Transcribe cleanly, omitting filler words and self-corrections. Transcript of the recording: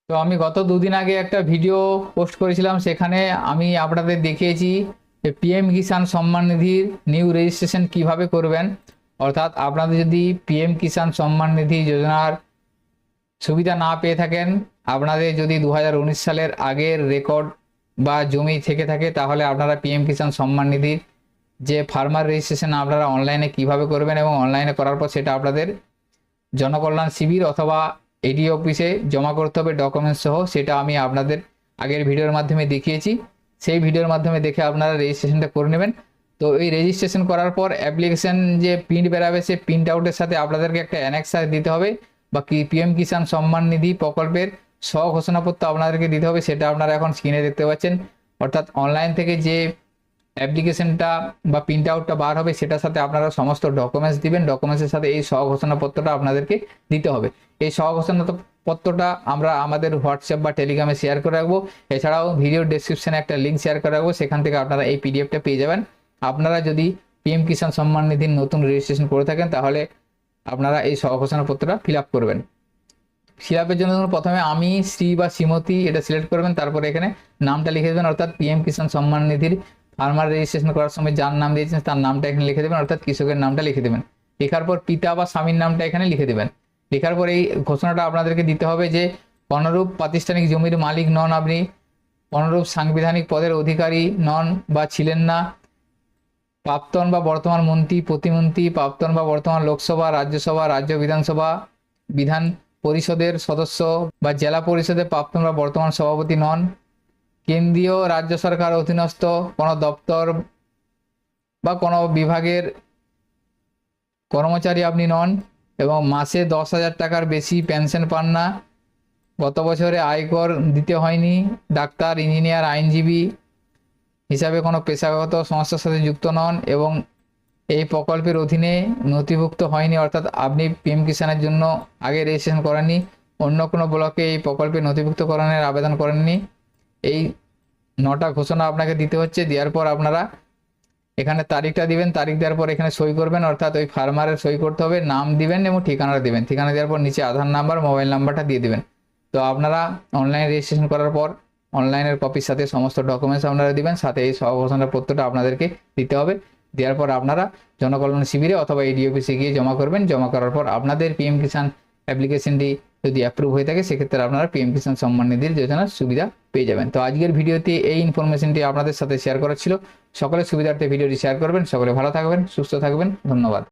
তো আমি গত দুদিন আগে একটা ভিডিও পোস্ট করেছিলাম, সেখানে আমি আপনাদের দেখিয়েছি যে PM Kisan Samman নিধির new registration কিভাবে করবেন। অর্থাৎ আপনাদের যদি পিএম কিষাণ সম্মান নিধি যোজনার সুবিধা না পেয়ে থাকেন, আপনাদের যদি 2019 সালের আগের রেকর্ড বা জমি থেকে থাকে, তাহলে আপনারা পিএম কিষাণ সম্মান নিধির যে ফার্মার রেজিস্ট্রেশন আপনারা অনলাইনে কিভাবে করবেন এবং অনলাইনে করার পর সেটা আপনাদের জনকল্যাণ শিবির অথবা এডি অফিসে জমা করতে হবে ডকুমেন্টস সহ, সেটা আমি আপনাদের আগের ভিডিওর মাধ্যমে দেখিয়েছি। সেই ভিডিওর মাধ্যমে দেখে আপনারা রেজিস্ট্রেশনটা করে নেবেন। তো এই রেজিস্ট্রেশন করার পর অ্যাপ্লিকেশন যে প্রিন্ট বেরাবে, সেই প্রিন্ট আউটের সাথে আপনাদেরকে একটা অ্যানেক্সার দিতে হবে, বা কি পিএম কিষাণ সম্মান নিধি প্রকল্পের স্বঘোষণাপত্র আপনাদেরকে দিতে হবে। সেটা আপনারা এখন স্ক্রিনে দেখতে পাচ্ছেন। অর্থাৎ অনলাইন থেকে যে অ্যাপ্লিকেশনটা বা প্রিন্ট আউটটা বার হবে, সেটার সাথে আপনারা সমস্ত ডকুমেন্টস দিবেন। ডকুমেন্টসের সাথে এই স্বঘোষণাপত্রটা আপনাদেরকে দিতে হবে। এই স্বঘোষণাপত্রটা আমরা আমাদের হোয়াটসঅ্যাপ বা টেলিগ্রামে শেয়ার করে রাখবো। এছাড়াও ভিডিও ডেসক্রিপশনে একটা লিঙ্ক শেয়ার করে রাখবো, সেখান থেকে আপনারা এই পিডিএফটা পেয়ে যাবেন। আপনারা যদি পিএম কিষাণ সম্মান নিধির নতুন রেজিস্ট্রেশন করে থাকেন, তাহলে আপনারা এই স্বঘোষণাপত্রটা ফিল আপ করবেন। ফিল আপের জন্য প্রথমে আমি, শ্রী বা শ্রীমতী এটা সিলেক্ট করবেন, তারপরে এখানে নামটা লিখে দেবেন। অর্থাৎ PM Kisan Samman নিধির farmer registration করার সময় যার নাম দিয়েছেন তার নামটা এখানে লিখে দেবেন, অর্থাৎ কৃষকের নামটা লিখে দেবেন। লেখার পর পিতা বা স্বামীর নামটা এখানে লিখে দেবেন। লেখার পর এই ঘোষণাটা আপনাদেরকে দিতে হবে যে অনুরূপ প্রাতিষ্ঠানিক জমির মালিক নন আপনি, অনুরূপ সাংবিধানিক পদের অধিকারী নন বা ছিলেন না, প্রাক্তন বা বর্তমান মন্ত্রী, প্রতিমন্ত্রী, প্রাক্তন বা বর্তমান লোকসভা, রাজ্যসভা, রাজ্য বিধানসভা, বিধান পরিষদের সদস্য বা জেলা পরিষদের প্রাক্তন বা বর্তমান সভাপতি নন, কেন্দ্রীয় রাজ্য সরকার অধীনস্থ কোনো দপ্তর বা কোনো বিভাগের কর্মচারী আপনি নন, এবং মাসে 10,000 টাকার বেশি পেনশন পান না, গত বছরে আয়কর দিতে হয়নি, ডাক্তার, ইঞ্জিনিয়ার, আইনজীবী হিসাবে কোনো পেশাগত সংস্থার সাথে যুক্ত নন, এবং এই প্রকল্পের অধীনে নথিভুক্ত হয়নি। অর্থাৎ আপনি পিএম কিষাণের জন্য আগে রেজিস্ট্রেশন করেননি, অন্য কোনো ব্লকে এই প্রকল্পে নথিভুক্তকরণের আবেদন করেননি। এই 9টা ঘোষণা আপনাকে দিতে হচ্ছে। দেওয়ার পর আপনারা এখানে তারিখটা দিবেন, তারিখ দেওয়ার পর এখানে সই করবেন। অর্থাৎ ওই ফার্মারের সই করতে হবে, নাম দিবেন এবং ঠিকানা দিবেন। ঠিকানা দেওয়ার পর নিচে আধার নাম্বার, মোবাইল নাম্বারটা দিয়ে দিবেন। তো আপনারা অনলাইন রেজিস্ট্রেশন করার পর অনলাইনের কপির সাথে সমস্ত ডকুমেন্টস আপনারা দিবেন, সাথে এই স্বঘোষণাপত্রটা আপনাদেরকে দিতে হবে। দেওয়ার পর আপনারা জনকল্যাণ শিবিরে অথবা এডি অফিসে গিয়ে জমা করবেন। জমা করার পর আপনাদের পিএম কিষাণ অ্যাপ্লিকেশনটি যদি অ্যাপ্রুভ হয়ে থাকে, সেক্ষেত্রে আপনারা পিএম কিষাণ সম্মান নিধির যোজনার সুবিধা পেয়ে যাবেন। তো আজকের ভিডিওতে এই ইনফরমেশনটি আপনাদের সাথে শেয়ার করা ছিল। সকলের সুবিধার্থে ভিডিওটি শেয়ার করবেন। সকলে ভালো থাকবেন, সুস্থ থাকবেন। ধন্যবাদ।